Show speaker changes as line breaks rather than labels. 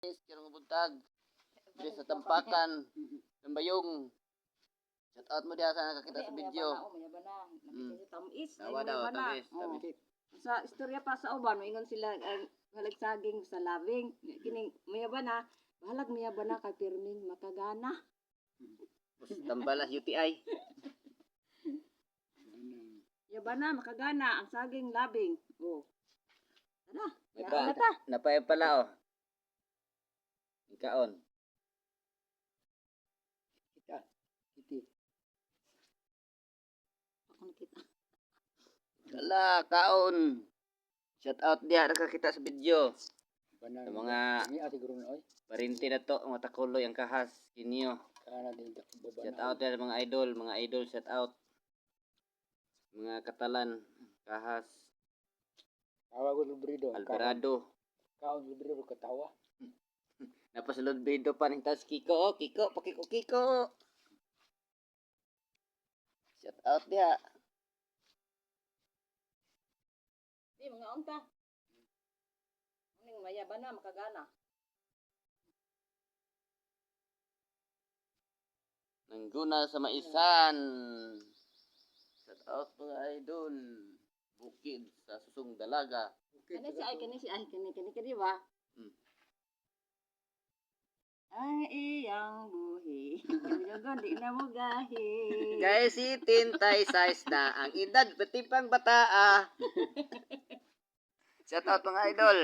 Kirong buntag. Diri sa Tampakan. Ng Bayong. Shout out mo diha sa nakakita sa video.
Tamis.
Tawa daw, tamis.
Sa istorya pa sa uban, ingon sila halag saging sa labing. Kining mayaban na, bahalag mayaban na kay pirming makagana.
Tambalas UTI.
Yaban na makagana ang saging labing. Oh. Tara.
May
Yaon na
pa,
ta.
napay pala oh. Ikaon.
Kiti.
Ako nakita.
Dala, kaon. Shout out diha nakakita sa video.
Banang.
Sa mga
Ni siguro na oy.
parinti na to, mga takuloy ang kahas. Kinyo.
Kana din baba.
Shout out diha mga idol shout out. Mga katalan, kahas,
Tawa ko librido.
Alvarado.
Kaon librido katawa.
Napasulod video pa ning tas Kiko, oh, Kiko, pakiko. Shout out diha.
Di mga unta. Ning mayaban na makagana.
Nangguna sa maisan. Shout out mga idol. Bukid sa Susong Dalaga.
Kani si ay kani ba?
Hmm.
Ang iyang buhi. Jogon di na mo gahi.
Guys, si Tintay size na ang edad pati pang bataa. Shout out mga idol.